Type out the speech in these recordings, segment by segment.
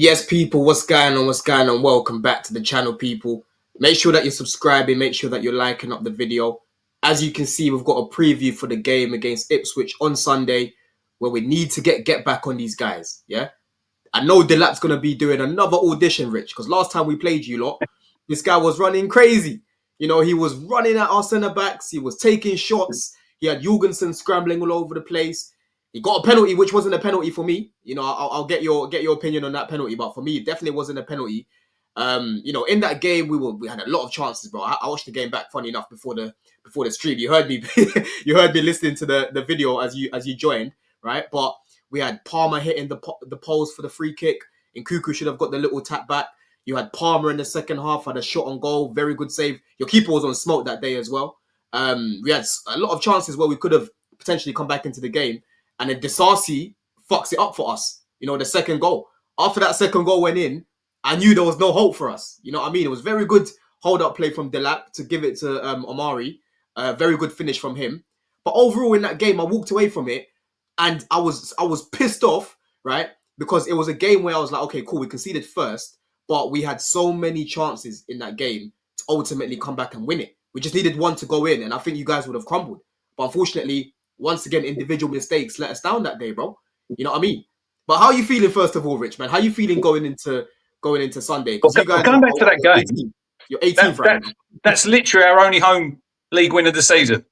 Yes, people, what's going on? What's going on? Welcome back to the channel, people. Make sure that you're subscribing. Make sure that you're liking up the video. As you can see, we've got a preview for the game against Ipswich on Sunday, where we need to get back on these guys. Yeah, I know Delap's gonna be doing another audition, Rich, because last time we played you lot, this guy was running crazy. You know, he was running at our centre backs. He was taking shots. He had Jorgensen scrambling all over the place. He got a penalty, which wasn't a penalty for me. You know, I'll get your opinion on that penalty, but for me, it definitely wasn't a penalty. You know, in that game, we had a lot of chances, bro. I watched the game back, funny enough, before the stream. You heard me, you heard me listening to the video as you joined, right? But we had Palmer hitting the post for the free kick. And Cuckoo should have got the little tap back. You had Palmer in the second half, had a shot on goal, very good save. Your keeper was on smoke that day as well. We had a lot of chances where we could have potentially come back into the game. And then Disasi fucks it up for us. You know, the second goal. After that second goal went in, I knew there was no hope for us. You know what I mean? It was very good hold-up play from Delap to give it to Omari. Very good finish from him. But overall in that game, I walked away from it and I was pissed off, right? Because it was a game where I was like, okay, cool, we conceded first, but we had so many chances in that game to ultimately come back and win it. We just needed one to go in, and I think you guys would have crumbled. But unfortunately, once again, individual mistakes let us down that day, bro. You know what I mean? But how are you feeling, first of all, Rich, man? How are you feeling going into Sunday? Because you guys going back to that game, 18th. You're 18th right now. That's literally our only home league win of the season.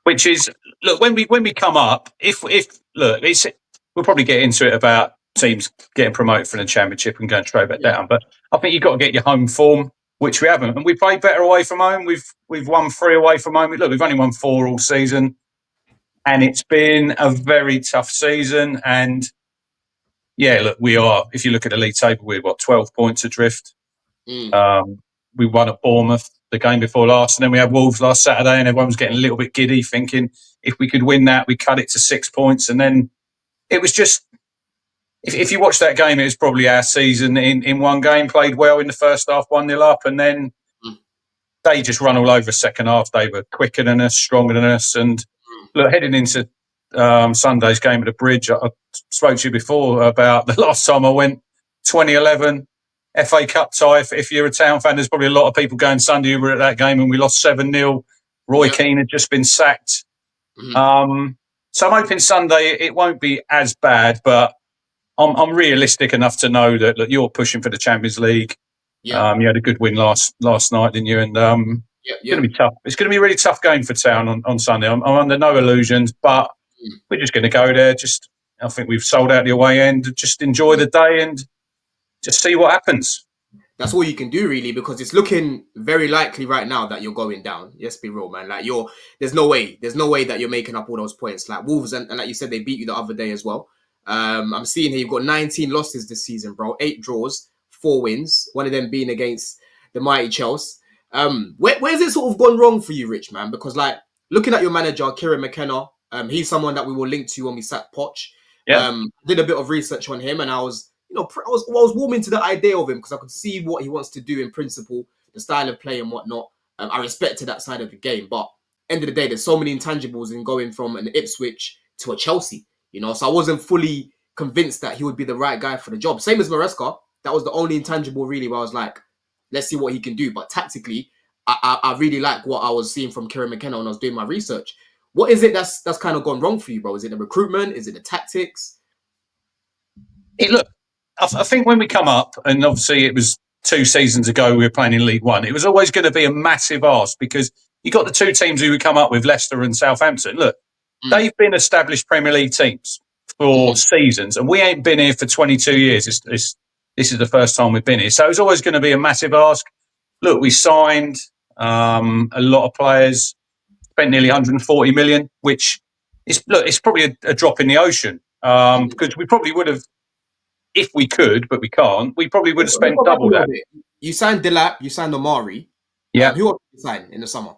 Which is, look, when we come up, if look, we'll probably get into it about teams getting promoted from the Championship and going straight back down. But I think you've got to get your home form, which we haven't, and we played better away from home. We've won 3 away from home. Look, we've only won 4 all season, and it's been a very tough season. And yeah, look, we are. If you look at the league table, we're 12 points adrift. We won at Bournemouth the game before last, and then we had Wolves last Saturday, and everyone was getting a little bit giddy, thinking if we could win that, we cut it to 6 points. And then it was just, if you watch that game, it was probably our season in one game. Played well in the first half, 1-0 up, and then they just run all over the second half. They were quicker than us, stronger than us. And look, heading into Sunday's game at the Bridge, I spoke to you before about the last time I went, 2011. FA Cup tie. If you're a Town fan, there's probably a lot of people going Sunday who were at that game and we lost 7-0. Roy Keane had just been sacked. So I'm hoping Sunday it won't be as bad, but I'm realistic enough to know that look, you're pushing for the Champions League. You had a good win last night, didn't you? And it's going to be tough. It's going to be a really tough game for Town on Sunday. I'm under no illusions, but we're just going to go there. I think we've sold out the away end. Just enjoy the day and just see what happens. That's all you can do, really, because it's looking very likely right now that you're going down. Let's be real, man. Like there's no way that you're making up all those points. Like Wolves, and like you said, they beat you the other day as well. I'm seeing here you've got 19 losses this season, bro. 8 draws, 4 wins. One of them being against the mighty Chels. Where's it sort of gone wrong for you, Rich, man? Because like looking at your manager, Kieran McKenna, he's someone that we will link to when we sack Poch. Did a bit of research on him, and I was warming to the idea of him because I could see what he wants to do in principle, the style of play and whatnot. I respected that side of the game, but end of the day, there's so many intangibles in going from an Ipswich to a Chelsea, you know. So I wasn't fully convinced that he would be the right guy for the job. Same as Maresca, that was the only intangible really where I was like, let's see what he can do. But tactically, I really like what I was seeing from Kieran McKenna when I was doing my research. What is it that's kind of gone wrong for you, bro? Is it the recruitment? Is it the tactics? Look, I think when we come up, and obviously it was 2 seasons ago we were playing in League One, it was always going to be a massive ask because you got the 2 teams who would come up with, Leicester and Southampton. Look, they've been established Premier League teams for seasons, and we ain't been here for 22 years. This is the first time we've been here. So it was always going to be a massive ask. Look, we signed a lot of players, spent nearly 140 million, which is, look, it's probably a drop in the ocean because we probably would have, if we could, but we can't, we probably would have spent double that. You signed Delap, you signed Omari. Yeah. Who else did you sign in the summer?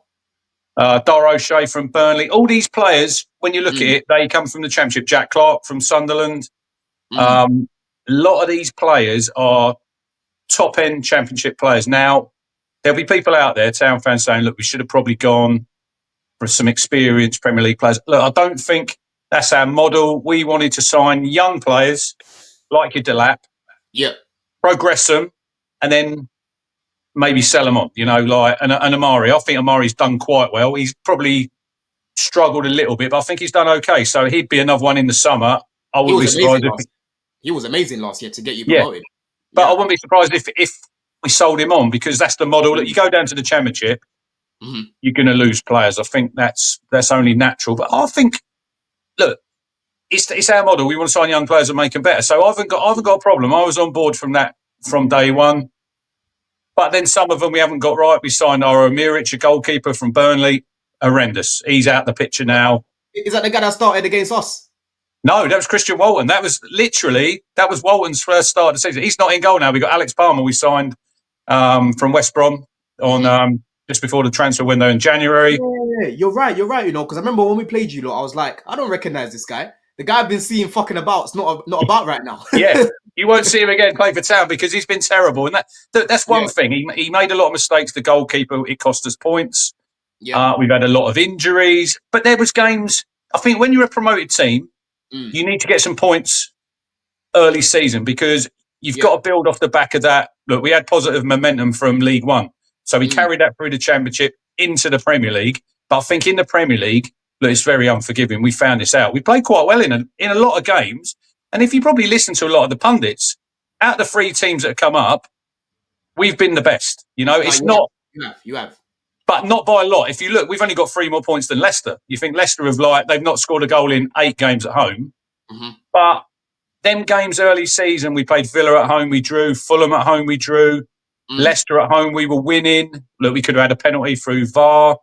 Dar O'Shea from Burnley. All these players, when you look at it, they come from the Championship. Jack Clark from Sunderland. A lot of these players are top-end Championship players. Now, there'll be people out there, Town fans, saying, look, we should have probably gone for some experienced Premier League players. Look, I don't think that's our model. We wanted to sign young players like your Delap, Yeah. progress them, and then maybe sell them on. Like and Amari. I think Amari's done quite well. He's probably struggled a little bit, but I think he's done okay. So he'd be another one in the summer. I He wouldn't was be amazing surprised if last. He was amazing last year to get you yeah. promoted. But I Yeah. wouldn't be surprised if we sold him on, because that's the model that you go down to the Championship, you're going to lose players. I think that's only natural. But I think, look, it's our model. We want to sign young players and make them better. So I haven't got a problem. I was on board from day one. But then some of them we haven't got right. We signed our Omiric, a goalkeeper from Burnley. Horrendous. He's out the picture now. Is that the guy that started against us? No, that was Christian Walton. That was Walton's first start of the season. He's not in goal now. We got Alex Palmer. We signed from West Brom on just before the transfer window in January. Yeah, you're right. Because I remember when we played you, I was like, I don't recognize this guy. The guy I've been seeing fucking about. It's not about right now. Yeah, you won't see him again play for Town because he's been terrible. And that's one thing. He made a lot of mistakes. The goalkeeper, it cost us points. Yeah. We've had a lot of injuries, but there was games. I think when you're a promoted team, you need to get some points early season, because you've got to build off the back of that. Look, we had positive momentum from League One, so we carried that through the Championship into the Premier League. But I think in the Premier League, look, it's very unforgiving. We found this out. We played quite well in a lot of games, and if you probably listen to a lot of the pundits, out of the 3 teams that have come up, we've been the best. It's not. You have. But not by a lot. If you look, we've only got 3 more points than Leicester. You think Leicester they've not scored a goal in 8 games at home. But them games early season, we played Villa at home, we drew. Fulham at home, we drew. Leicester at home, we were winning. Look, we could have had a penalty through VAR.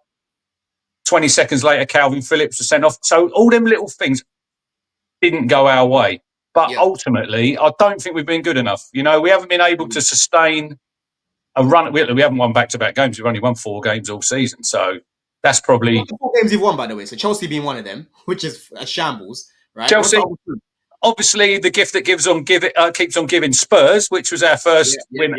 20 seconds later, Calvin Phillips was sent off. So all them little things didn't go our way. But ultimately, I don't think we've been good enough. We haven't been able to sustain a run. We haven't won back-to-back games. We've only won 4 games all season. So that's probably... What's the 4 games you've won, by the way? So Chelsea being one of them, which is a shambles, right? Chelsea, obviously, the gift that keeps on giving. Spurs, which was our first win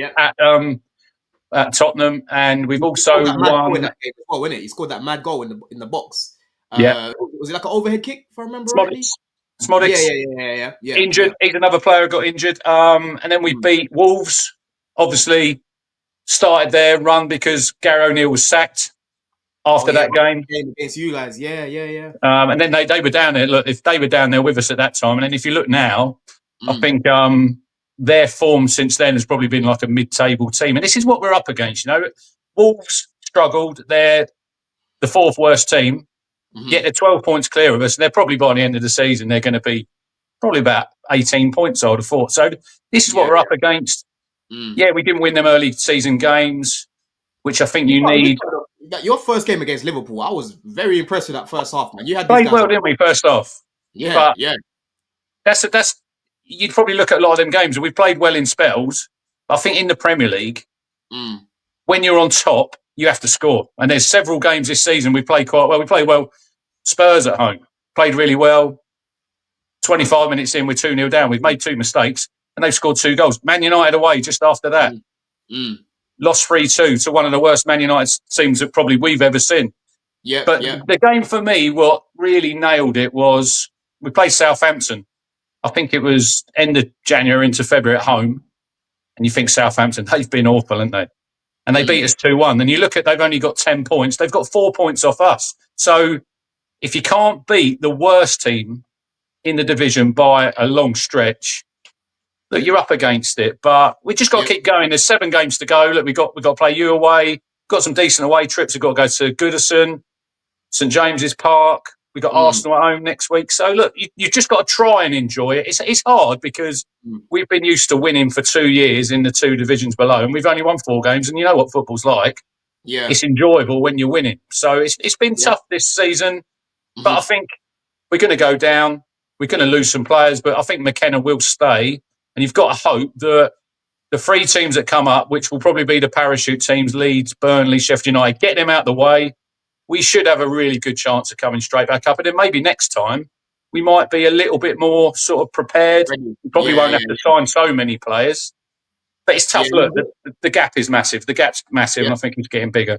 at Tottenham, and we've also won. That game as well, innit? He scored that mad goal in the box. Yeah, was it like an overhead kick, if I remember rightly? Smodics. Yeah. Injured. He's another player who got injured. And then we beat Wolves. Obviously, started their run because Gary O'Neill was sacked after that game against you guys. Yeah. And then they were down there. Look, if they were down there with us at that time, and then if you look now, I think their form since then has probably been like a mid-table team. And this is what we're up against. Wolves struggled. They're the 4th worst team. Yet they're 12 points clear of us. And they're probably by the end of the season, they're going to be probably about 18 points, I would have thought. So this is what we're up against. Yeah, we didn't win them early season games, which I think you need. Your first game against Liverpool, I was very impressed with that first half, man. You had played well, didn't we, first half? Yeah. That's you'd probably look at a lot of them games, and we played well in spells. I think in the Premier League, when you're on top, you have to score. And there's several games this season we played quite well. We played well. Spurs at home played really well. 25 minutes in, we're 2-0 down. We've made 2 mistakes, and they've scored 2 goals. Man United away just after that. Lost 3-2 to one of the worst Man United teams that probably we've ever seen. But the game for me, what really nailed it was we played Southampton. I think it was end of January into February at home. And you think Southampton, they've been awful, haven't they? And they beat us 2-1. And you look at, they've only got 10 points. They've got 4 points off us. So if you can't beat the worst team in the division by a long stretch, look, you're up against it. But we just got to keep going. There's 7 games to go. Look, we've got to play you away. Got some decent away trips. We've got to go to Goodison, St James's Park. We've got Arsenal at home next week. So, look, you've just got to try and enjoy it. It's hard because we've been used to winning for 2 years in the 2 divisions below, and we've only won 4 games, and you know what football's like. Yeah. It's enjoyable when you're winning. So it's been tough this season, but I think we're going to go down. We're going to lose some players, but I think McKenna will stay. And you've got to hope that the 3 teams that come up, which will probably be the parachute teams, Leeds, Burnley, Sheffield United, get them out of the way. We should have a really good chance of coming straight back up. And then maybe next time we might be a little bit more sort of prepared. We probably won't have to sign so many players. But it's tough. Look, the gap is massive. The gap's massive, and I think it's getting bigger.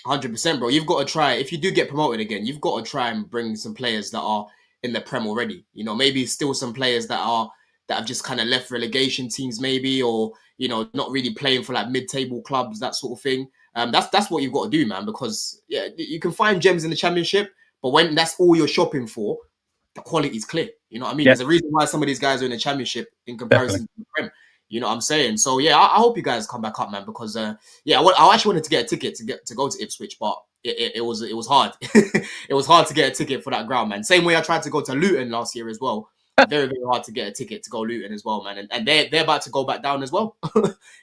100%, bro. You've got to try. If you do get promoted again, you've got to try and bring some players that are in the Prem already. Maybe still some players that are that have just kind of left relegation teams, maybe, or not really playing for like mid-table clubs, that sort of thing. That's what you've got to do, man. Because yeah, you can find gems in the Championship, but when that's all you're shopping for, the quality is clear. You know what I mean? Yeah, There's a reason why some of these guys are in the Championship in comparison definitely. to the Prem. You know what I'm saying? So yeah, I hope you guys come back up, man. Because I actually wanted to get a ticket to go to Ipswich, but it was hard. It was hard to get a ticket for that ground, man. Same way I tried to go to Luton last year as well. Very, very hard to get a ticket to go Luton as well, man. And they're about to go back down as well.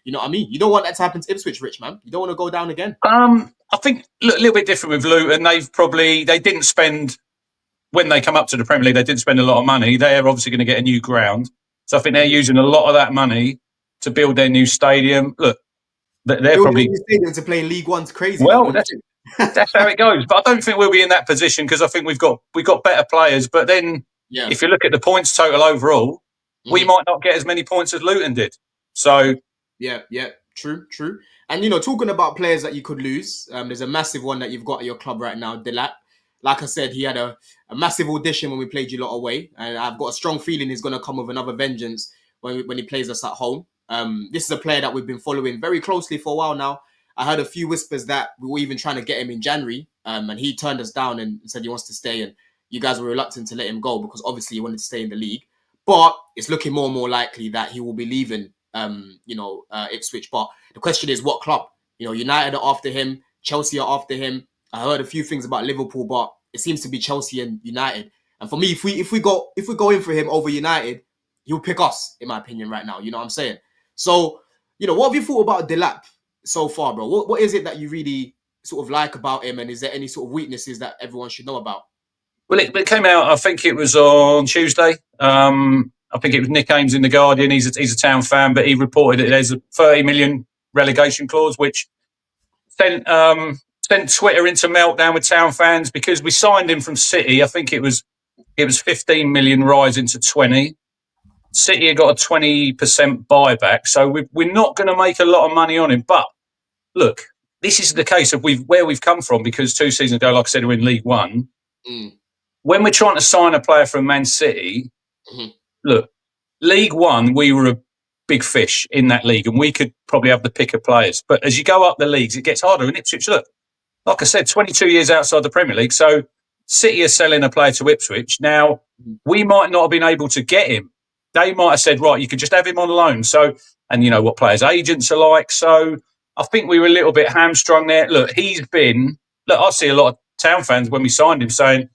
You know what I mean? You don't want that to happen to Ipswich, Rich, man. You don't want to go down again. I think a little bit different with Luton. They didn't spend when they come up to the Premier League. They didn't spend a lot of money. They're obviously going to get a new ground, so I think they're using a lot of that money to build their new stadium. Look, they're Building a probably new stadium to play in League One's crazy, though, well. don't you That's think? that's how it goes. But I don't think we'll be in that position because I think we've got better players. But then, Yeah. if you look at the points total overall, we Mhm. might not get as many points as Luton did. So Yeah, true, true. And talking about players that you could lose, there's a massive one that you've got at your club right now, Delap. Like I said, he had a massive audition when we played you lot away, and I've got a strong feeling he's going to come with another vengeance when he plays us at home. This is a player that we've been following very closely for a while now. I heard a few whispers that we were even trying to get him in January, and he turned us down and said he wants to stay, and you guys were reluctant to let him go because obviously he wanted to stay in the league. But it's looking more and more likely that he will be leaving Ipswich. But the question is, what club? United are after him, Chelsea are after him. I heard a few things about Liverpool, but it seems to be Chelsea and United. And for me, if we go in for him over United, he'll pick us, in my opinion, right now. You know what I'm saying? So, what have you thought about Delap so far, bro? What is it that you really sort of like about him, and is there any sort of weaknesses that everyone should know about? well, it came out. I think it was on Tuesday. I think it was Nick Ames in the Guardian. He's a Town fan, but he reported that there's a 30 million relegation clause, which sent sent Twitter into meltdown with Town fans because we signed him from City. I think it was 15 million rising to 20. City had got a 20% buyback, so we're not going to make a lot of money on him. But look, this is the case of where we've come from because 2 seasons ago, like I said, we're in League One. Mm. When we're trying to sign a player from Man City, Mm-hmm. look, League One, we were a big fish in that league, and we could probably have the pick of players. But as you go up the leagues, it gets harder. And Ipswich, look, like I said, 22 years outside the Premier League. So City are selling a player to Ipswich. Now, we might not have been able to get him. They might have said, right, you can just have him on loan. So, and you know what players' agents are like. So I think we were a little bit hamstrung there. Look, I see a lot of Town fans when we signed him saying,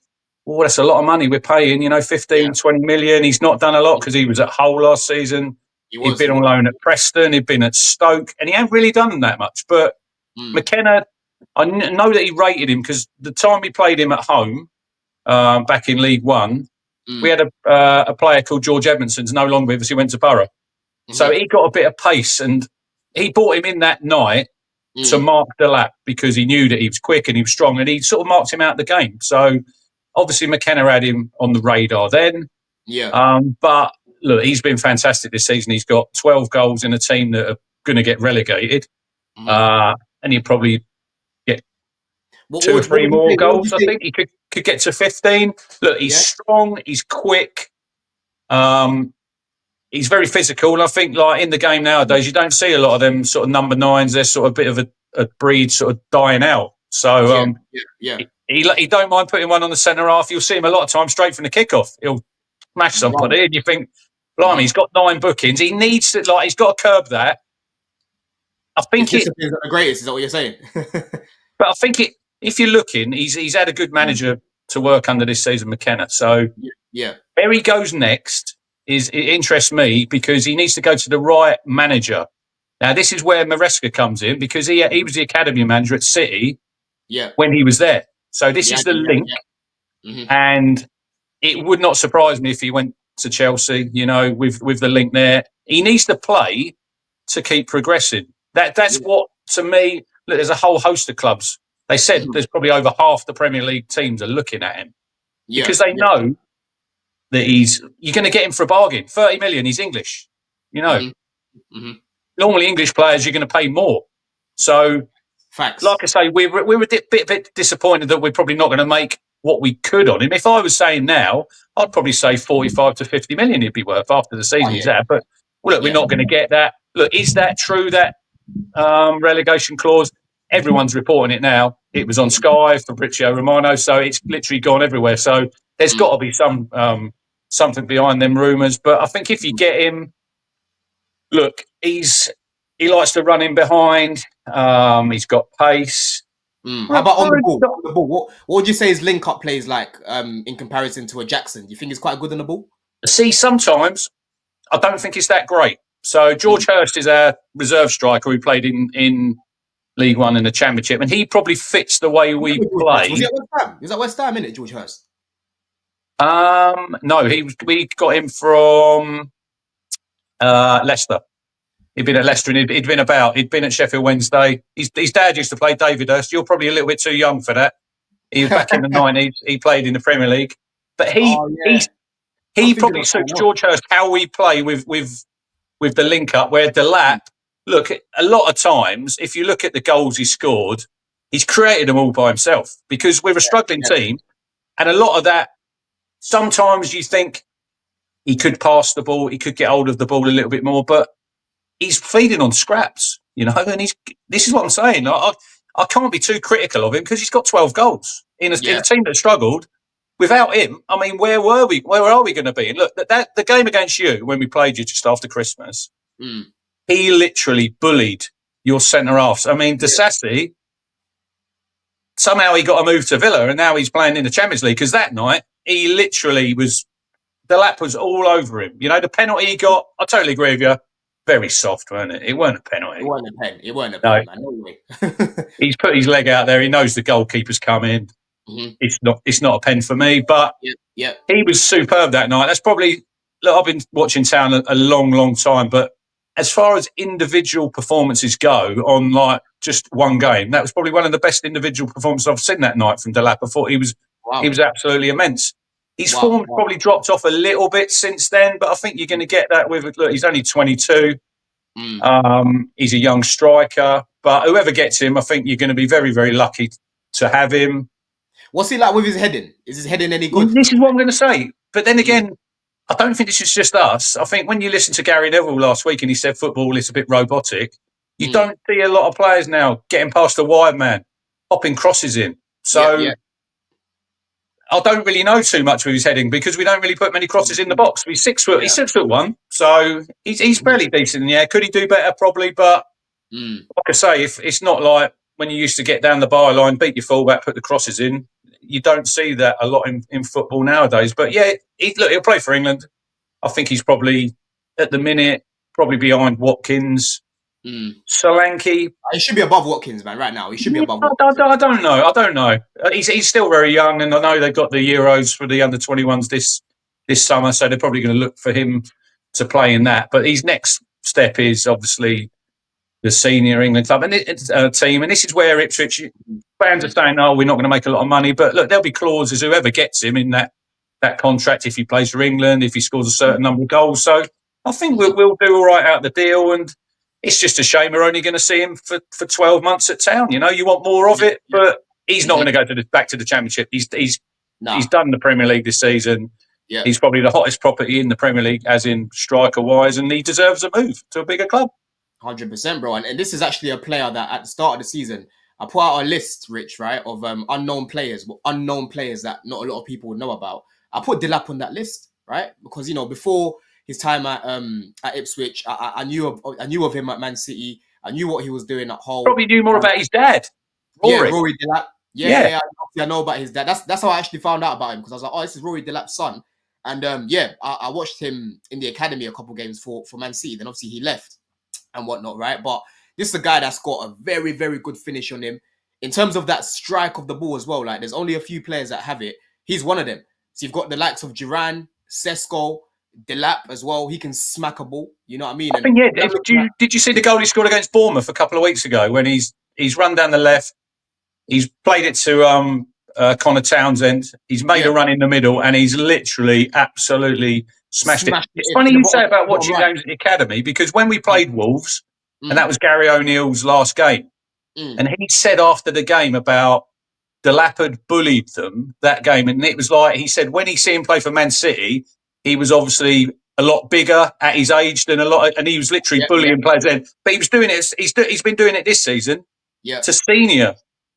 well, that's a lot of money we're paying, 15, Yeah, 20 million. He's not done a lot because he was at Hull last season. he He'd was. been He on was. loan at Preston. He'd been at Stoke. And he hadn't really done that much. But Mm. McKenna, know that he rated him because the time we played him at home back in League One, we Mm. had a player called George Edmondson's no longer with us. He went to Borough. So Mm-hmm. he got a bit of pace and he brought him in that night to Mm. mark Delap because he knew that he was quick and he was strong and he sort of marked him out of the game. So obviously McKenna had him on the radar then. Yeah. But look, he's been fantastic this season. He's got 12 goals in a team that are going to get relegated. Mm-hmm. And he'll probably get What two or would what three would you more say? What would you goals. I say? think he could get to 15. Look, he's Yeah. strong. He's quick. He's very physical. And I think, like in the game nowadays, you don't see a lot of them sort of number nines. They're sort of a bit of a breed sort of dying out. So Yeah. Yeah. Yeah. he don't mind putting one on the centre half. You'll see him a lot of times straight from the kickoff. He'll smash Wow. somebody, and you think, blimey, Mm-hmm. he's got 9 bookings. He needs to he's got to curb that. I His think it, discipline's at the greatest. Is that what you're saying? but I think it. If you're looking, he's had a good manager to work under this season, McKenna. So Yeah. Yeah. where he goes next it interests me because he needs to go to the right manager. Now, this is where Maresca comes in because he was the academy manager at City Yeah. when he was there. So this Yeah. is the Yeah. link, Yeah. Mm-hmm. and it would not surprise me if he went to Chelsea. With the link there, he needs to play to keep progressing. That's Yeah. what to me. Look, there's a whole host of clubs. They said Mm-hmm. there's probably over half the Premier League teams are looking at him Yeah. because they Yeah. know that you're going to get him for a bargain. 30 million, he's English. You know, Mm-hmm. Mm-hmm. normally English players you're going to pay more. So, like Facts. I say, we were a bit disappointed that we're probably not going to make what we could on him. If I was saying now, I'd probably say 45 to 50 million he'd be worth after the season he's had. But look, we're not going to get that. Look, is that true, that relegation clause? Everyone's reporting it now. It was on Sky, Fabrizio Romano, so it's literally gone everywhere. So there's got to be something behind them rumours. But I think if you get him, look, he likes to run in behind. He's got pace. How about on the ball? On the ball, what would you say his link-up plays like in comparison to a Jackson? Do you think he's quite good on the ball? See, sometimes I don't think it's that great. So George Hurst is our reserve striker who played in League One and the Championship, and he probably fits the way we play. Was he at West Ham? He was at West Ham, innit, George Hurst? No, we got him from Leicester. He'd been at Leicester and he'd been at Sheffield Wednesday. His dad used to play, David Hurst. You're probably a little bit too young for that. He was back in the 90s. He played in the Premier League. But he probably suits George Hurst how we play with the link up, where Delap, look, a lot of times, if you look at the goals he scored, he's created them all by himself because we're a struggling team. And a lot of that, sometimes you think he could pass the ball, he could get hold of the ball a little bit more, but he's feeding on scraps, and this is what I'm saying. I can't be too critical of him because he's got 12 goals in a team that struggled. Without him, I mean, where were we? Where are we going to be? And look, the game against you, when we played you just after Christmas, he literally bullied your centre halves. I mean, Disasi, somehow he got a move to Villa and now he's playing in the Champions League because that night he literally the lap was all over him. The penalty he got, I totally agree with you. Very soft, wasn't it? It weren't a penalty. It weren't a pen. It weren't a pen, man. No way. He's put his leg out there. He knows the goalkeeper's coming. It's not a pen for me, but he was superb that night. That's probably, look, I've been watching Town a long, long time, but as far as individual performances go on like just one game, that was probably one of the best individual performances I've seen that night from Delap. I thought he was absolutely immense. His form probably dropped off a little bit since then, but I think you're going to get that with, look, he's only 22. He's a young striker, but whoever gets him, I think you're going to be very, very lucky to have him. What's he like with his heading? Is his heading any good? This is what I'm going to say. But then again, I don't think this is just us. I think when you listen to Gary Neville last week and he said football is a bit robotic, you don't see a lot of players now getting past the wide man, popping crosses in. So I don't really know too much with his heading because we don't really put many crosses in the box. He's 6 foot. He's 6'1", so he's fairly decent in the air. Could he do better? Probably, but like I say, if it's not like when you used to get down the byline, beat your fullback, put the crosses in. You don't see that a lot in football nowadays. But he'll play for England. I think he's probably at the minute behind Watkins. Solanke. He should be above Watkins, man, right now. He should be above Watkins. I don't know. He's still very young, and I know they've got the Euros for the under-21s this summer, so they're probably going to look for him to play in that. But his next step is obviously the senior England club and team. And this is where Ipswich fans are saying, we're not going to make a lot of money. But look, there'll be clauses, whoever gets him in that contract, if he plays for England, if he scores a certain number of goals. So I think we'll do all right out the deal. And it's just a shame we're only going to see him for 12 months at Town. You want more of it, but he's not going to go back to the Championship. He's done the Premier League this season. Yeah. He's probably the hottest property in the Premier League, as in striker-wise, and he deserves a move to a bigger club. 100%, bro. And this is actually a player that at the start of the season, I put out a list, Rich, right, of unknown players that not a lot of people would know about. I put Delap on that list, right? Because, before his time at Ipswich, I knew of him at Man City. I knew what he was doing at Hull. Probably knew more about his dad. Rory Delap. Yeah, I know about his dad. That's how I actually found out about him, because I was like, this is Rory Delap's son. And I watched him in the academy a couple games for Man City. Then obviously he left and whatnot, right? But this is a guy that's got a very, very good finish on him. In terms of that strike of the ball as well, like there's only a few players that have it. He's one of them. So you've got the likes of Duran, Sesko, Delap as well. He can smack a ball. You know what I mean? Did you see the goal he scored against Bournemouth a couple of weeks ago when he's run down the left? He's played it to Connor Townsend. He's made a run in the middle and he's literally absolutely smashed it. It's funny you say about watching games at the academy, because when we played Wolves, and that was Gary O'Neill's last game, and he said after the game about Delap had bullied them that game, and it was like he said when he see him play for Man City, he was obviously a lot bigger at his age than a lot, and he was literally bullying players then. But he was doing it. He's been doing it this season to senior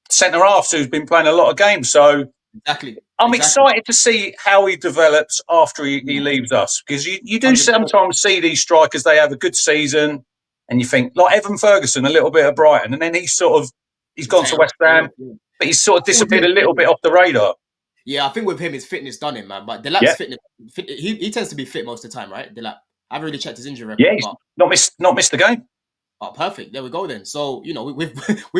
centre halves who's been playing a lot of games. So I'm excited to see how he develops after he leaves us, because you do 100%. Sometimes see these strikers, they have a good season, and you think like Evan Ferguson, a little bit at Brighton, and then he's gone to West Ham, but he's sort of disappeared a little bit off the radar. Yeah, I think with him, his fitness done him, man. But Delap's fitness, he tends to be fit most of the time, right? Delap. I haven't really checked his injury record. Yeah, he's not missed the game. Oh, perfect. There we go then. So, you know, we've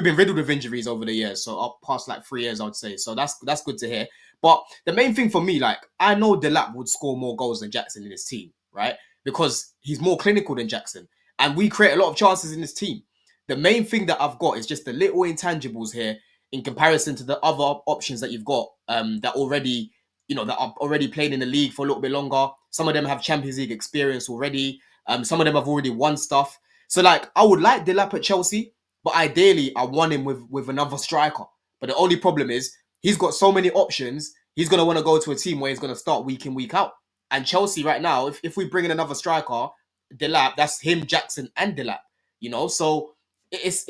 been riddled with injuries over the years. So up past like 3 years, I would say. So that's good to hear. But the main thing for me, like, I know Delap would score more goals than Jackson in his team, right? Because he's more clinical than Jackson. And we create a lot of chances in this team. The main thing that I've got is just the little intangibles here in comparison to the other options that you've got that already, you know, that are already playing in the league for a little bit longer. Some of them have Champions League experience already. Some of them have already won stuff. So, like, I would like Delap at Chelsea, but ideally, I want him with another striker. But the only problem is he's got so many options. He's going to want to go to a team where he's going to start week in, week out. And Chelsea right now, if we bring in another striker, Delap, that's him, Jackson, and Delap. You know, so him,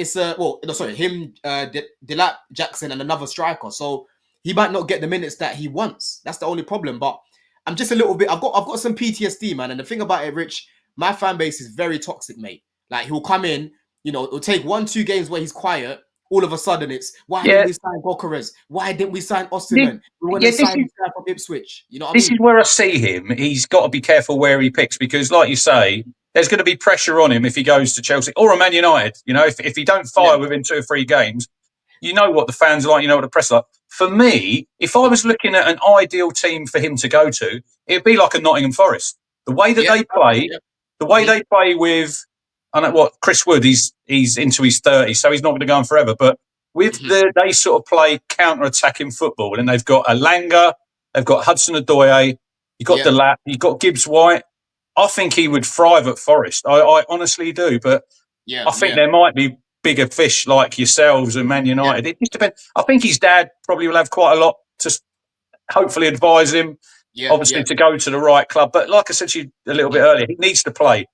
Delap, Jackson, and another striker. So he might not get the minutes that he wants. That's the only problem. But I'm just a little bit. I've got some PTSD, man. And the thing about it, Rich, my fan base is very toxic, mate. Like, he'll come in, you know, it'll take 1-2 games where he's quiet. All of a sudden, it's why didn't we sign Gokares? Why didn't we sign Osterman? We want to sign this guy from Ipswich. You know what I mean? This is where I see him. He's got to be careful where he picks, because, like you say, there's going to be pressure on him if he goes to Chelsea or a Man United. You know, if he don't fire within 2 or 3 games, you know what the fans are like, you know what the press are like. For me, if I was looking at an ideal team for him to go to, it'd be like a Nottingham Forest. The way that they play, the way they play with, I know what Chris Wood, he's into his 30s, so he's not going to go on forever. But with they sort of play counter-attacking football, and they've got Alanga, they've got Hudson-Odoi, you've got Delap, you've got Gibbs-White. I think he would thrive at Forest. I honestly do, but I think there might be bigger fish like yourselves and Man United. It just depends. I think his dad probably will have quite a lot to hopefully advise him, obviously, to go to the right club. But like I said to you a little bit earlier, he needs to play.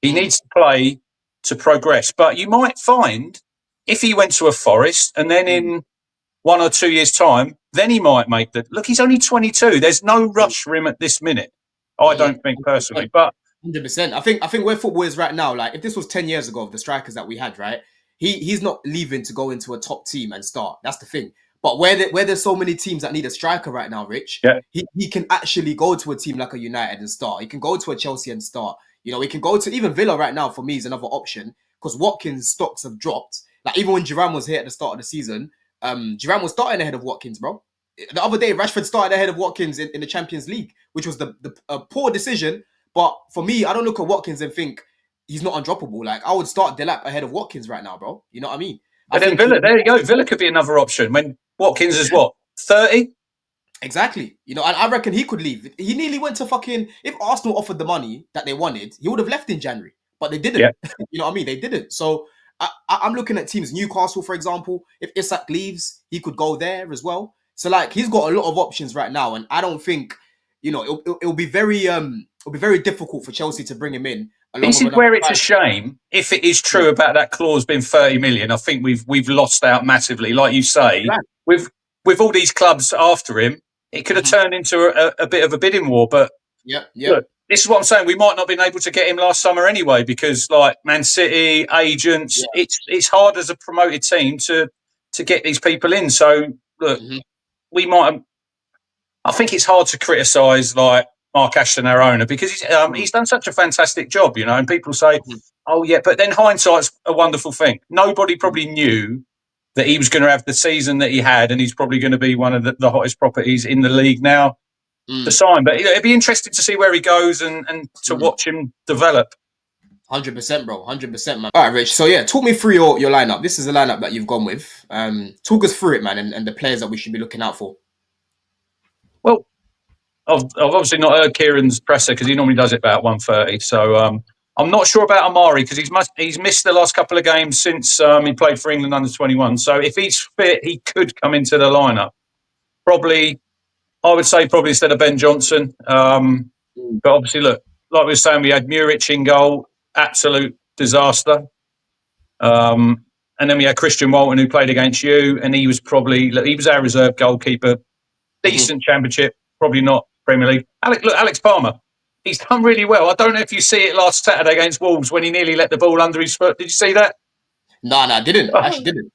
He needs to play to progress. But you might find if he went to a Forest and then in 1 or 2 years' time, then he might make the look. He's only 22. There's no rush for him at this minute. I don't think personally, but 100%. I think where football is right now, like if this was 10 years ago of the strikers that we had, right? He's not leaving to go into a top team and start. That's the thing. But where there's so many teams that need a striker right now, Rich, he can actually go to a team like a United and start. He can go to a Chelsea and start. You know, he can go to even Villa right now. For me, is another option because Watkins' stocks have dropped. Like even when Giroud was here at the start of the season, Giroud was starting ahead of Watkins, bro. The other day, Rashford started ahead of Watkins in the Champions League, which was a poor decision. But for me, I don't look at Watkins and think he's not undroppable. Like I would start Delap ahead of Watkins right now, bro. You know what I mean? But then Villa, there you go. Villa could be another option when Watkins is what, 30? Exactly. You know, and I reckon he could leave. He nearly went to fucking. If Arsenal offered the money that they wanted, he would have left in January, but they didn't. Yeah. You know what I mean? They didn't. So I'm looking at teams. Newcastle, for example. If Isak leaves, he could go there as well. So like he's got a lot of options right now, and I don't think, you know, it'll be very difficult for Chelsea to bring him in. This is where it's a shame. If it is true about that clause being 30 million, I think we've lost out massively. Like you say, with all these clubs after him, it could have turned into a bit of a bidding war. But look, this is what I'm saying. We might not have been able to get him last summer anyway, because like Man City, agents, it's hard as a promoted team to get these people in. So look, we might have, I think it's hard to criticise like Mark Ashton, our owner, because he's done such a fantastic job, you know, and people say, oh yeah, but then hindsight's a wonderful thing. Nobody probably knew that he was going to have the season that he had, and he's probably going to be one of the hottest properties in the league now to sign. But it'd be interesting to see where he goes and to watch him develop. 100%, bro. 100%, man. All right, Rich. So yeah, talk me through your lineup. This is the lineup that you've gone with. Talk us through it, man, and the players that we should be looking out for. Well, I've obviously not heard Kieran's presser because he normally does it about 1:30. So I'm not sure about Amari because he's missed the last couple of games since he played for England under 21. So if he's fit, he could come into the lineup. Probably, I would say probably instead of Ben Johnson. But obviously, look, like we were saying, we had Muric in goal, absolute disaster. And then we had Christian Walton who played against you, and he was our reserve goalkeeper. Decent championship, probably not Premier League. Alex Palmer. He's done really well. I don't know if you see it last Saturday against Wolves when he nearly let the ball under his foot. Did you see that? No, I didn't. I actually didn't.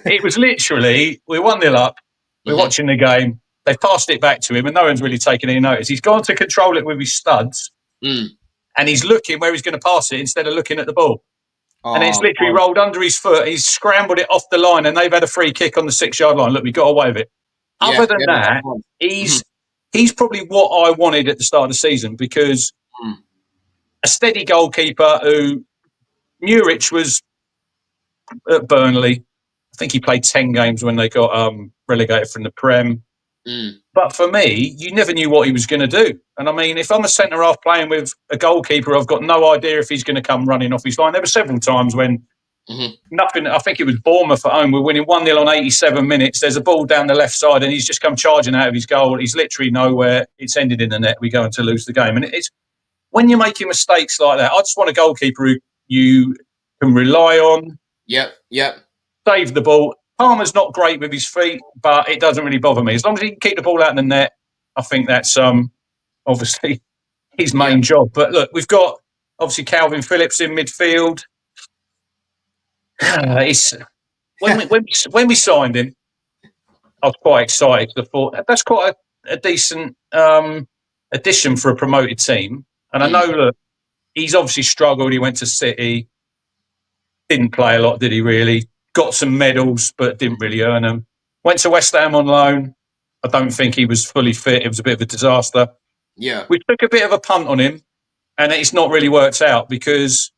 It was literally, we're 1-0 up. We're watching the game. They passed it back to him and no one's really taken any notice. He's gone to control it with his studs and he's looking where he's going to pass it instead of looking at the ball. And it's literally rolled under his foot. He's scrambled it off the line and they've had a free kick on the 6-yard line. Look, we got away with it. Other than that, he's probably what I wanted at the start of the season because a steady goalkeeper who Muric was at Burnley. I think he played 10 games when they got relegated from the Prem. But for me, you never knew what he was going to do. And I mean, if I'm a centre-half playing with a goalkeeper, I've got no idea if he's going to come running off his line. There were several times when nothing, I think it was Bournemouth at home, we're winning 1-0 on 87 minutes. There's a ball down the left side and he's just come charging out of his goal. He's literally nowhere. It's ended in the net. We go on to lose the game. And it's when you're making mistakes like that, I just want a goalkeeper who you can rely on. Yep. Save the ball. Palmer's not great with his feet, but it doesn't really bother me. As long as he can keep the ball out in the net, I think that's obviously his main job. But look, we've got obviously Calvin Phillips in midfield. When we signed him, I was quite excited. I thought that's quite a decent addition for a promoted team. And I know, look, he's obviously struggled. He went to City, didn't play a lot, did he really? Got some medals, but didn't really earn them. Went to West Ham on loan. I don't think he was fully fit. It was a bit of a disaster. Yeah. We took a bit of a punt on him, and it's not really worked out because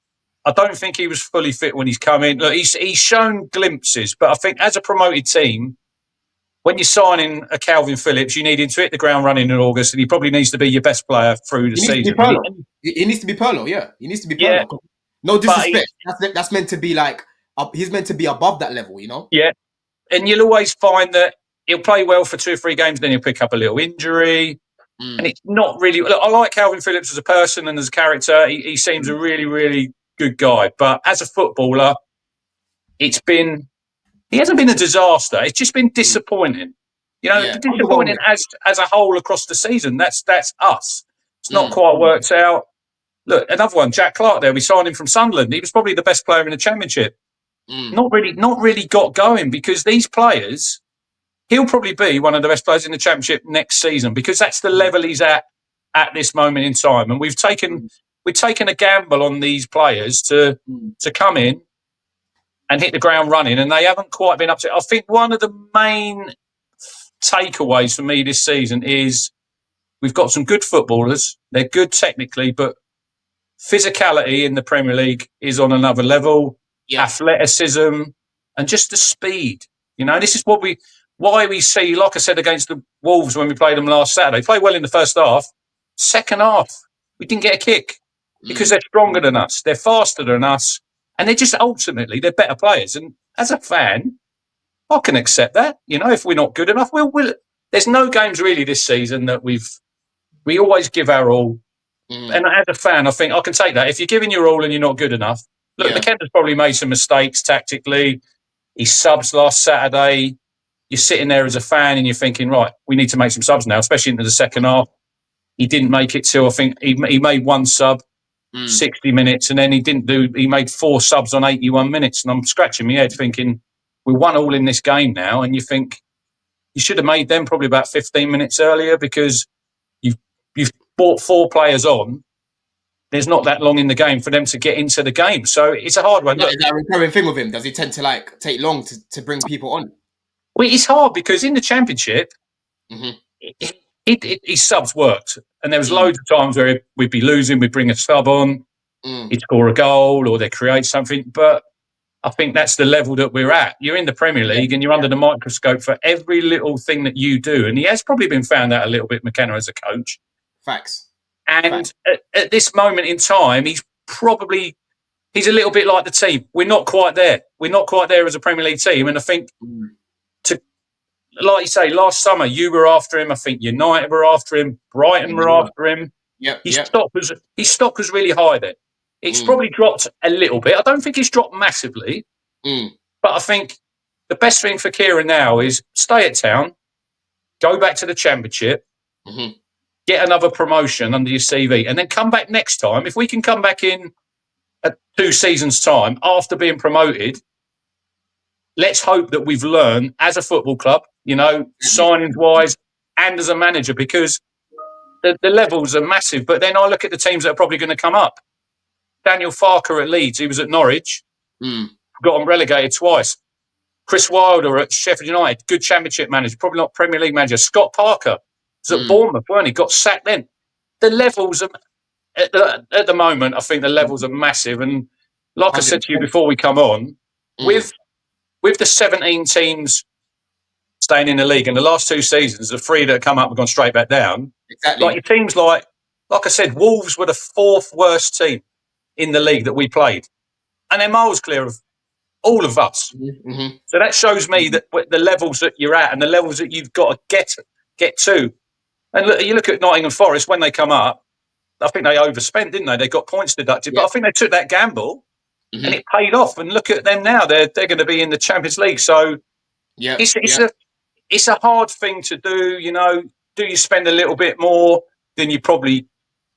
I don't think he was fully fit when he's come in. Look, he's shown glimpses, but I think as a promoted team, when you're signing a Calvin Phillips, you need him to hit the ground running in August, and he probably needs to be your best player through the season. He needs to be Pirlo, yeah. He needs to be Pirlo. Yeah. No disrespect. That's meant to be like, he's meant to be above that level, you know? Yeah. And you'll always find that he'll play well for 2 or 3 games, then he'll pick up a little injury. And it's not really... Look, I like Calvin Phillips as a person and as a character. He seems a really, really good guy. But as a footballer, he hasn't been a disaster. It's just been disappointing. You know, disappointing as a whole across the season. That's us. It's not quite worked out. Look, another one, Jack Clark there. We signed him from Sunderland. He was probably the best player in the Championship. Not really got going because these players, he'll probably be one of the best players in the Championship next season because that's the level he's at this moment in time. And we've taken a gamble on these players to come in and hit the ground running, and they haven't quite been up to it. I think one of the main takeaways for me this season is we've got some good footballers. They're good technically, but physicality in the Premier League is on another level. Athleticism and just the speed. You know, this is why we see, like I said, against the Wolves when we played them last Saturday, played well in the first half. Second half, we didn't get a kick because they're stronger than us. They're faster than us. And they're just ultimately, they're better players. And as a fan, I can accept that. You know, if we're not good enough, there's no games really this season that we always give our all. And as a fan, I think I can take that. If you're giving your all and you're not good enough, look, McKenna's probably made some mistakes tactically. He subs last Saturday. You're sitting there as a fan and you're thinking, right, we need to make some subs now, especially into the second half. He didn't make it till, I think, he made one sub, 60 minutes, and then he made 4 subs on 81 minutes. And I'm scratching my head thinking, we won all in this game now. And you think you should have made them probably about 15 minutes earlier because you've brought 4 players on. There's not that long in the game for them to get into the game. So it's a hard one. Is that a recurring thing with him? Does he tend to take long to bring people on? Well, it's hard because in the Championship, his subs worked. And there was loads of times where we'd be losing, we'd bring a sub on, he'd score a goal or they'd create something. But I think that's the level that we're at. You're in the Premier League and you're under the microscope for every little thing that you do. And he has probably been found out a little bit, McKenna, as a coach. Facts. And at this moment in time, probably he's a little bit like the team. We're not quite there. We're not quite there as a Premier League team. And I think like you say, last summer you were after him. I think United were after him. Brighton were after him. Yep. His stock was really high then. It's probably dropped a little bit. I don't think it's dropped massively, but I think the best thing for Kieran now is stay at town, go back to the Championship, get another promotion under your CV, and then come back next time. If we can come back in at 2 seasons' time after being promoted, let's hope that we've learned as a football club, signings-wise and as a manager, because the levels are massive. But then I look at the teams that are probably going to come up. Daniel Farker at Leeds, he was at Norwich, got them relegated twice. Chris Wilder at Sheffield United, good Championship manager, probably not Premier League manager. Scott Parker was at Bournemouth, weren't he? Got sacked then. The levels are, at the moment, I think the levels are massive. And like 100%. I said to you before we come on, with the 17 teams staying in the league, and the last 2 seasons, the 3 that have come up have gone straight back down. Exactly. Like your teams, like I said, Wolves were the 4th worst team in the league that we played, and they're miles clear of all of us. So that shows me that the levels that you're at and the levels that you've got to get to. And you look at Nottingham Forest when they come up. I think they overspent, didn't they? They got points deducted, but I think they took that gamble and it paid off. And look at them now; they're going to be in the Champions League. So it's a hard thing to do. Do you spend a little bit more than you probably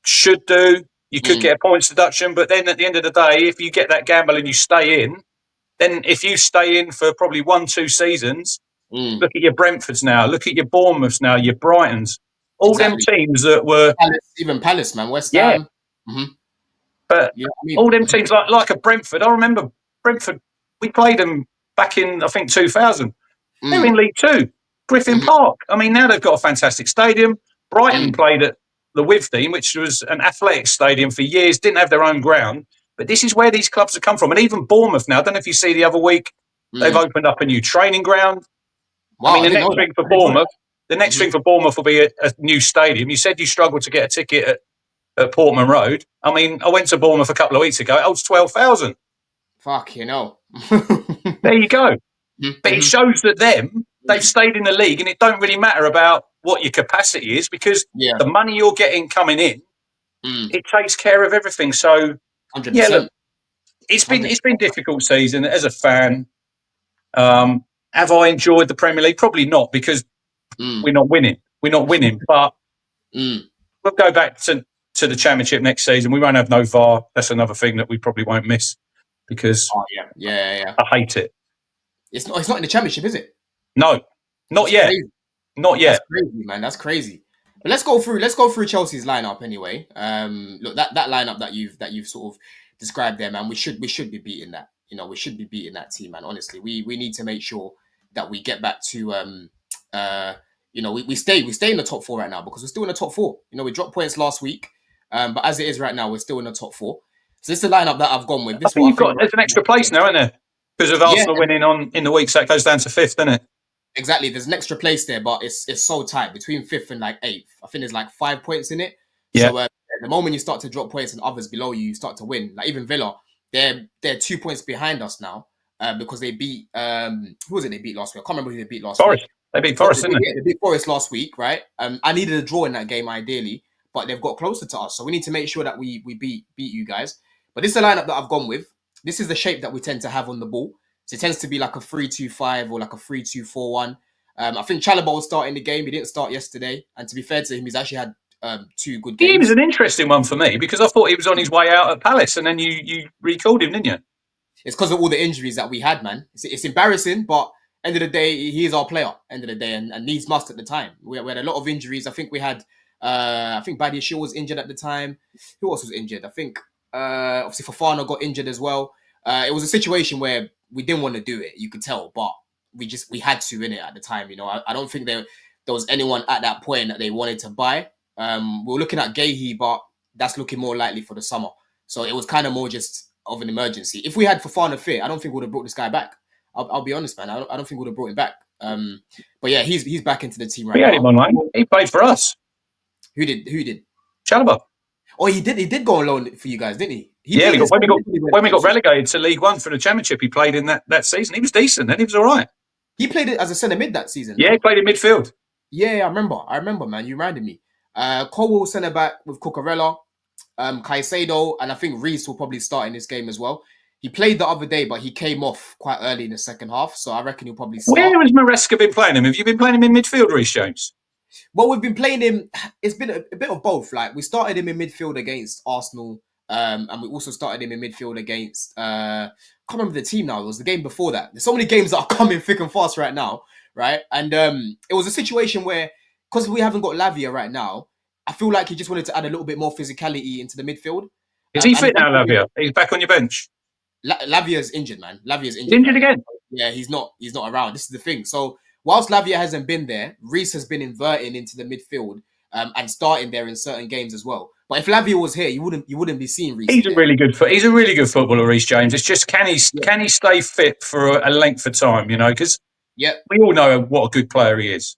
should do? You could get a points deduction, but then at the end of the day, if you get that gamble and you stay in, then if you stay in for probably 1-2 seasons, look at your Brentfords now, look at your Bournemouths now, your Brightons, all them teams that were even Palace, man, West Ham. But all them teams like a Brentford. I remember Brentford. We played them back in I think 2000. They were in League 2, Griffin Park. I mean, now they've got a fantastic stadium. Brighton played at the Withdean, which was an athletic stadium for years, didn't have their own ground. But this is where these clubs have come from. And even Bournemouth now, I don't know if you see the other week, they've opened up a new training ground. Wow, I mean, the next thing for Bournemouth will be a new stadium. You said you struggled to get a ticket at Portman Road. I mean, I went to Bournemouth a couple of weeks ago. It holds 12,000. Fuck, There you go. But it shows that they've stayed in the league, and it don't really matter about what your capacity is, because the money you're getting coming in, it takes care of everything. So, 100%. Look, it's been difficult season as a fan. Have I enjoyed the Premier League? Probably not, because we're not winning. But we'll go back to the Championship next season. We won't have no VAR. That's another thing that we probably won't miss, because I hate it. It's not in the Championship, is it? No, not yet. Crazy. Not yet. That's crazy, man. That's crazy. But let's go through Chelsea's lineup anyway. Look, that lineup that you've sort of described there, man. We should be beating that. We should be beating that team, man. Honestly, we need to make sure that we get back to we stay in the top 4 right now, because we're still in the top 4. We dropped points last week, but as it is right now, we're still in the top 4. So this is the lineup that I've gone with. There's an extra place now, isn't there? Because of Arsenal winning in the week, so that goes down to 5th, doesn't it? Exactly. There's an extra place there, but it's so tight between 5th and 8th. I think there's 5 points in it. Yeah. So the moment you start to drop points and others below you start to win. Like even Villa, they're 2 points behind us now because they beat who was it they beat last week? I can't remember who they beat last Forest. week. They beat Forest, didn't they? Yeah, they beat Forest last week, right? I needed a draw in that game ideally, but they've got closer to us, so we need to make sure that we beat you guys. But this is the lineup that I've gone with. This is the shape that we tend to have on the ball. So it tends to be like a 3-2-5 or like a 3-2-4-1. I think Chalobah will start in the game. He didn't start yesterday, and to be fair to him, he's actually had 2 good games. He was an interesting one for me, because I thought he was on his way out at Palace, and then you recalled him, didn't you? It's because of all the injuries that we had, man. It's embarrassing, but end of the day, he is our player. End of the day, and needs must at the time. We had a lot of injuries. I think we had, Badia Shaw was injured at the time. Who else was injured? I think obviously Fofana got injured as well. It was a situation where we didn't want to do it. You could tell, but we had to in it at the time. I don't think there was anyone at that point that they wanted to buy. We were looking at Gahey, but that's looking more likely for the summer. So it was kind of more just of an emergency. If we had Fofana fit, I don't think we would have brought this guy back. I'll be honest, man. I don't think we would have brought him back. But yeah, he's back into the team right now. We had him online. He played for us. Who did? Chalobah. Oh, he did. He did go on loan for you guys, didn't he? He Yeah, played in when we got Ipswich. relegated to League One for the Championship, he played in that season. He was decent, and he was all right. He played it as a centre mid that season. Yeah, he No. played in midfield. Yeah, I remember. I remember, man. You reminded me. Colwell centre back with Cucurella, Caicedo, and I think Reece will probably start in this game as well. He played the other day, but he came off quite early in the second half, so I reckon he'll probably start. Where has Maresca been playing him? Have you been playing him in midfield, Reece James? Well, we've been playing him. It's been a bit of both. Like we started him in midfield against Arsenal, and we also started him in midfield against. I can't remember the team now. It was the game before that. There's so many games that are coming thick and fast right now, right? And it was a situation where because we haven't got Lavia right now, I feel like he just wanted to add a little bit more physicality into the midfield. Is he And fit now, Lavia? He's back on your bench. Lavia's injured, man. Lavia's He's injured injured right now. again. Yeah, he's not. He's not around. This is the thing. So whilst Lavia hasn't been there, Reece has been inverting into the midfield and starting there in certain games as well. But if Lavia was here, you wouldn't be seeing Reece He's a there. really good he's a really good footballer, Reece James. It's just Yeah, can he stay fit for a length of time? You know, because yeah, we all know what a good player he is.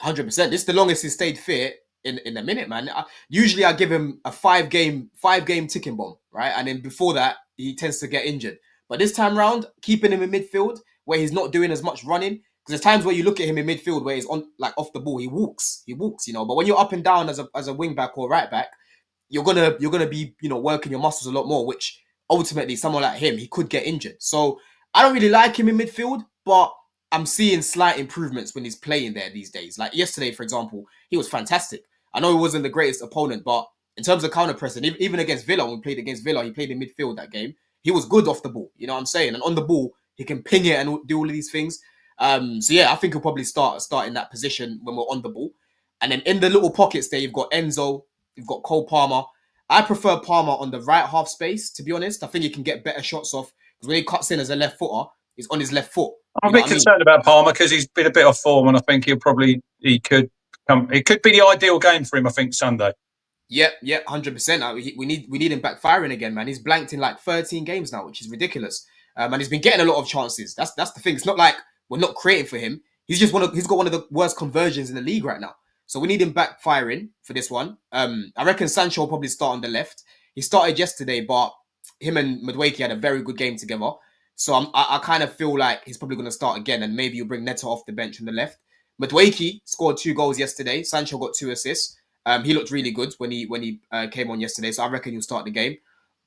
100%. This is the longest he's stayed fit in a minute, man. Usually I give him a five game ticking bomb, right? And then before that, he tends to get injured. But this time round, keeping him in midfield where he's not doing as much running. Because there's times where you look at him in midfield where he's on like off the ball, he walks, you know. But when you're up and down as a wing back or right back, you're gonna be working your muscles a lot more, which ultimately someone like him he could get injured. So I don't really like him in midfield, but I'm seeing slight improvements when he's playing there these days. Like yesterday, for example, he was fantastic. I know he wasn't the greatest opponent, but in terms of counter pressing, even against Villa, when we played against Villa, he played in midfield that game. He was good off the ball, you know what I'm saying? And on the ball, he can ping it and do all of these things. So yeah, I think he'll probably start in that position when we're on the ball. And then in the little pockets there, you've got Enzo, you've got Cole Palmer. I prefer Palmer on the right half space, to be honest. I think he can get better shots off because when he cuts in as a left footer, he's on his left foot. I'm You a know bit what I mean? concerned about Palmer because he's been a bit off form, and I think he could come. It could be the ideal game for him. I think Sunday. Yeah, 100%. We need him back firing again, man. He's blanked in like 13 games now, which is ridiculous. And he's been getting a lot of chances. That's the thing. It's not like we're not creating for him. He's got one of the worst conversions in the league right now. So we need him back firing for this one. I reckon Sancho will probably start on the left. He started yesterday, but him and Madueke had a very good game together. So I kind of feel like he's probably going to start again, and maybe you bring Neto off the bench on the left. Madueke scored 2 goals yesterday. Sancho got 2 assists. He looked really good when he came on yesterday, so I reckon he'll start the game.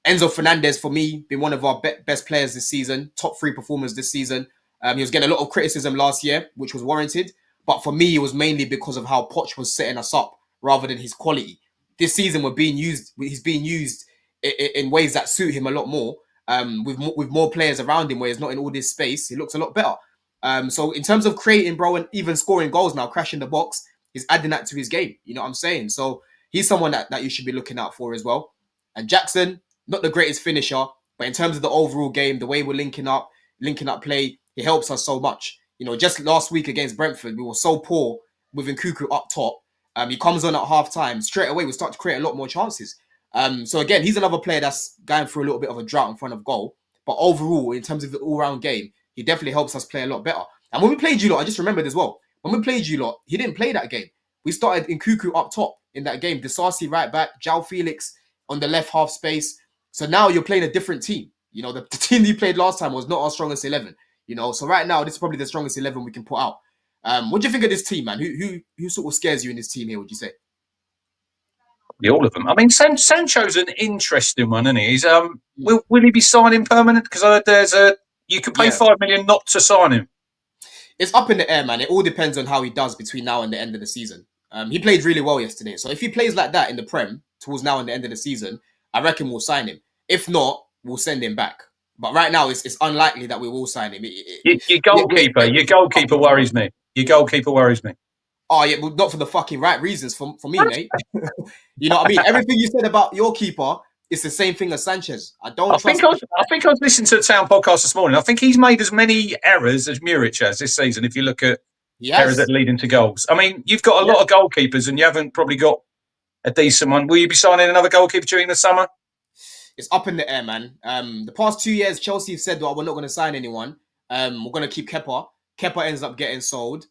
Enzo Fernandez, for me, been one of our best players this season, top 3 performers this season. He was getting a lot of criticism last year, which was warranted. But for me, it was mainly because of how Poch was setting us up rather than his quality. This season, he's being used in ways that suit him a lot more. With more players around him, where he's not in all this space, he looks a lot better. So in terms of creating, bro, and even scoring goals now, crashing the box, he's adding that to his game. You know what I'm saying? So he's someone that you should be looking out for as well. And Jackson, not the greatest finisher, but in terms of the overall game, the way we're linking up play, he helps us so much. You know, just last week against Brentford, we were so poor with Nkuku up top. He comes on at half time. Straight away, we start to create a lot more chances. So again, he's another player that's going through a little bit of a drought in front of goal. But overall, in terms of the all-round game, he definitely helps us play a lot better. And when we played you lot, I just remembered as well, when we played you lot, he didn't play that game. We started Nkuku up top in that game. Disasi right back, Jao Felix on the left half space. So now you're playing a different team. You know, the team you played last time was not our strongest 11. You know, so right now, this is probably the strongest 11 we can put out. What do you think of this team, man? Who sort of scares you in this team here, would you say? All of them. I mean, Sancho's an interesting one, isn't he? He's Mm. will he be signing permanent? Because I heard you can pay Yeah. 5 million not to sign him. It's up in the air, man. It all depends on how he does between now and the end of the season. He played really well yesterday. So if he plays like that in the Prem towards now and the end of the season, I reckon we'll sign him. If not, we'll send him back. But right now, it's unlikely that we will sign him. Your goalkeeper worries me. Your goalkeeper worries me. Oh yeah, well, not for the fucking right reasons for me, mate. You know what I mean? Everything you said about your keeper is the same thing as Sanchez. I don't trust. I think I was listening to the Town podcast this morning. I think he's made as many errors as Muric has this season. If you look at He errors that has. lead into goals, I mean, you've got a Yeah. lot of goalkeepers, and you haven't probably got a decent one. Will you be signing another goalkeeper during the summer? It's up in the air, man. The past 2 years, Chelsea have said, "Well, we're not going to sign anyone. We're going to keep Kepa." Kepa ends up getting sold.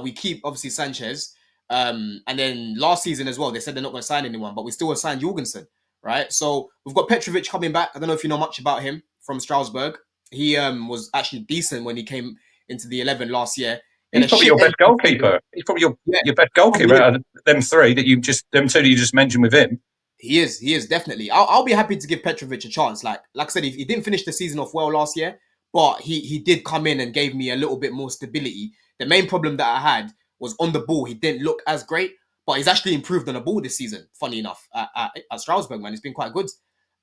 We keep obviously Sanchez. And then last season as well, they said they're not going to sign anyone, but we still signed Jorgensen. right? So we've got Petrovic coming back. I don't know if you know much about him from Strasbourg. He was actually decent when he came into the 11 last year. He's probably your best goalkeeper. He's probably your best goalkeeper out of them three that them two that you just mentioned with him. He is definitely. I'll be happy to give Petrovic a chance. Like I said, he didn't finish the season off well last year, but he did come in and gave me a little bit more stability. The main problem that I had was on the ball. He didn't look as great, but he's actually improved on the ball this season. Funny enough, at Strasbourg, man, it's been quite good.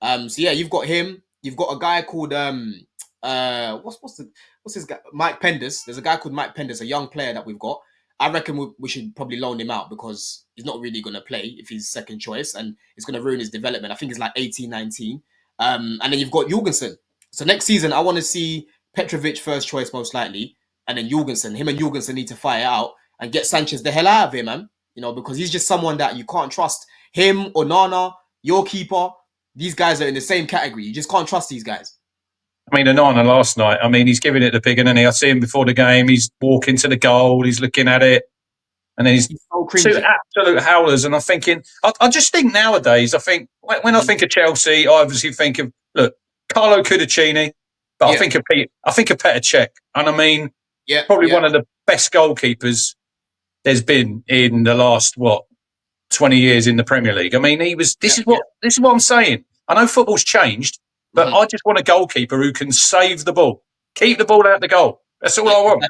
So yeah, you've got him. You've got a guy called what's his guy? Mike Penders. There's a guy called Mike Penders, a young player that we've got. I reckon we should probably loan him out because he's not really going to play if he's second choice and it's going to ruin his development. I think he's like 18, 19. And then you've got Jorgensen. So next season, I want to see Petrovic first choice most likely. And then Jorgensen. Him and Jorgensen need to fire out and get Sanchez the hell out of here, man. You know, because he's just someone that you can't trust. Him or Nana, your keeper, these guys are in the same category. You just can't trust these guys. I mean, Onana last night, I mean, he's giving it the big one, and I see him before the game. He's walking to the goal. He's looking at it. And then he's so two absolute howlers. And I'm thinking, I just think nowadays, I think, when I think of Chelsea, I obviously think of, look, Carlo Cudicini, but I think of Petr Cech. And I mean, probably one of the best goalkeepers there's been in the last, 20 years in the Premier League. I mean, this is what I'm saying. I know football's changed, but I just want a goalkeeper who can save the ball, keep the ball out the goal. That's all I want.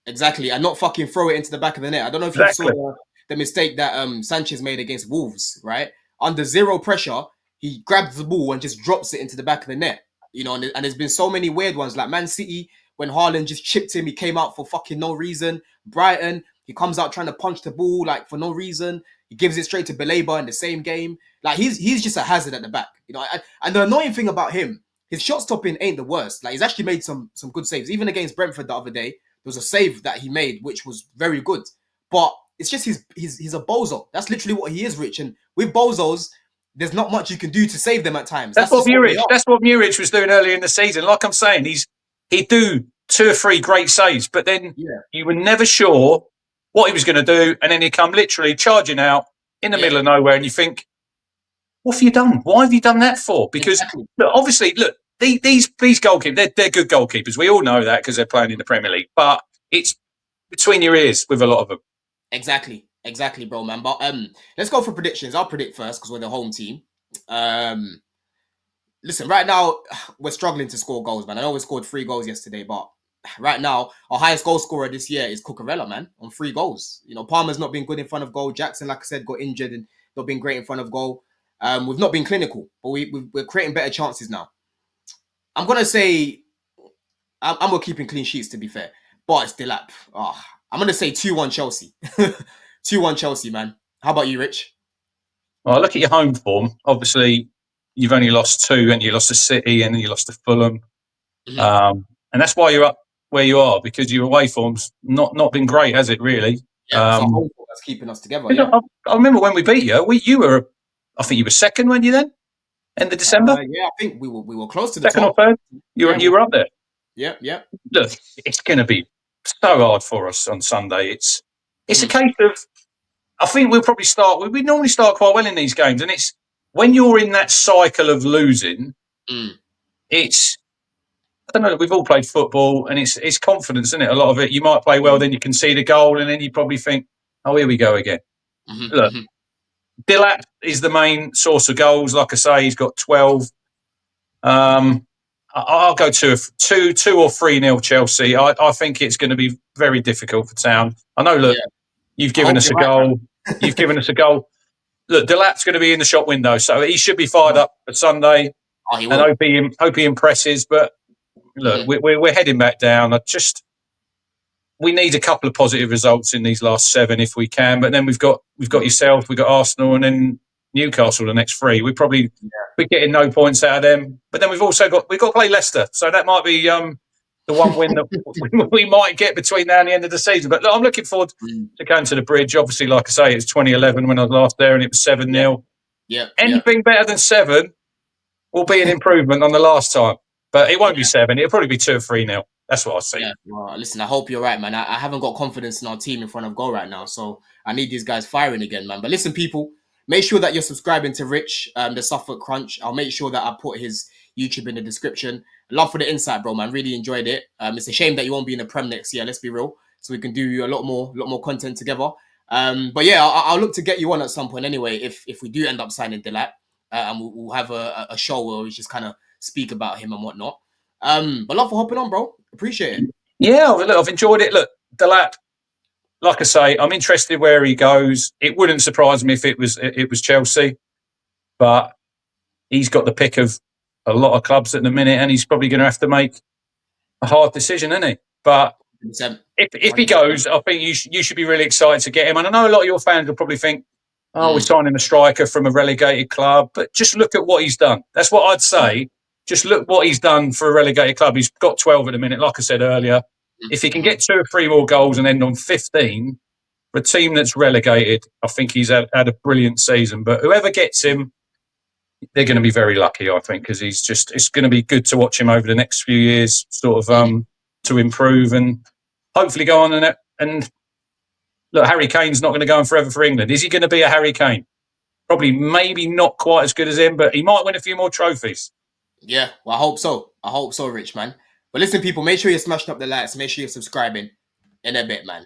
Exactly, and not fucking throw it into the back of the net. I don't know if you saw the mistake that Sanchez made against Wolves, right? Under zero pressure, he grabs the ball and just drops it into the back of the net. You know, and there's been so many weird ones like Man City when Haaland just chipped him. He came out for fucking no reason. Brighton, he comes out trying to punch the ball like for no reason. He gives it straight to Beleba in the same game. Like he's just a hazard at the back. You know, and the annoying thing about him, his shot stopping ain't the worst. Like he's actually made some good saves. Even against Brentford the other day, there was a save that he made which was very good. But it's just he's a bozo. That's literally what he is, Rich. And with bozos, there's not much you can do to save them at times. That's what Muric was doing earlier in the season. Like I'm saying, he'd do 2 or 3 great saves, but then you were never sure what he was going to do, and then he'd come literally charging out in the middle of nowhere, and you think, what have you done? Why have you done that for? Because look, obviously, these goalkeepers, they're good goalkeepers. We all know that because they're playing in the Premier League, but it's between your ears with a lot of them. Exactly, bro, man. But let's go for predictions. I'll predict first because we're the home team. Listen, right now we're struggling to score goals, man. I know we scored 3 goals yesterday, but right now our highest goal scorer this year is Cucurella, man, on 3 goals. You know, Palmer's not been good in front of goal. Jackson, like I said, got injured and not been great in front of goal. We've not been clinical, but we're creating better chances now. I'm gonna say I'm keeping clean sheets, to be fair, but it's Delap. I'm gonna say 2-1 Chelsea. 2-1 Chelsea, man. How about you, Rich? Well, look at your home form. Obviously, you've only lost 2, and you lost to City, and then you lost to Fulham, and that's why you're up where you are, because your away form's not been great, has it? Really? Yeah, it's our home form that's keeping us together. Yeah. I remember when we beat you. You were, I think you were second, weren't you then? End of December. Yeah, I think we were close to the second top. Or third. You were up there. Yeah. Look, it's going to be so hard for us on Sunday. It's a case of, I think we'll probably start. We normally start quite well in these games, and it's when you're in that cycle of losing. It's, I don't know. We've all played football, and it's confidence, isn't it? A lot of it. You might play well, then you concede a goal, and then you probably think, "Oh, here we go again." Look, Delap is the main source of goals. Like I say, he's got 12. I'll go 2 or 3-0 Chelsea. I think it's going to be very difficult for Town. I know. Look, you've given us a goal. You've given us a goal. Look, Delap's going to be in the shop window, so he should be fired up for Sunday. And hope he impresses. But look, we're heading back down. We need a couple of positive results in these last 7 if we can. But then we've got yourself, we've got Arsenal, and then Newcastle the next 3. We're getting no points out of them. But then we've got to play Leicester, so that might be the one win that we might get between now and the end of the season. But look, I'm looking forward to going to the Bridge. Obviously, like I say, it's 2011 when I was last there, and it was 7-0. Anything better than 7 will be an improvement on the last time. But it won't be 7. It'll probably be 2 or 3-0. That's what I see. Yeah. Well, listen, I hope you're right, man. I haven't got confidence in our team in front of goal right now, so I need these guys firing again, man. But listen, people, Make sure that you're subscribing to Rich, the Suffolk Crunch. I'll make sure that I put his YouTube in the description. Love for the insight, bro, man. Really enjoyed it. It's a shame that you won't be in the Prem next year. Let's be real. So we can do a lot more content together. But yeah, I'll look to get you on at some point anyway. If we do end up signing Delap, and we'll have a show where we just kind of speak about him and whatnot. But love for hopping on, bro. Appreciate it. Yeah, look, I've enjoyed it. Look, Delap, like I say, I'm interested where he goes. It wouldn't surprise me if it was Chelsea, but he's got the pick of a lot of clubs at the minute, and he's probably going to have to make a hard decision, isn't he? But if he goes, I think you should be really excited to get him. And I know a lot of your fans will probably think, oh, we're signing a striker from a relegated club. But just look at what he's done. That's what I'd say. Just look what he's done for a relegated club. He's got 12 at the minute, like I said earlier. If he can get 2 or 3 more goals and end on 15, for a team that's relegated, I think he's had a brilliant season. But whoever gets him, they're going to be very lucky, I think, because it's going to be good to watch him over the next few years, sort of to improve and hopefully go on and look, Harry Kane's not going to go on forever for England. Is he going to be a Harry Kane? Probably, maybe not quite as good as him, but he might win a few more trophies. Yeah, well, I hope so, Rich, man. But listen, people, make sure you're smashing up the likes. Make sure you're subscribing in a bit, man.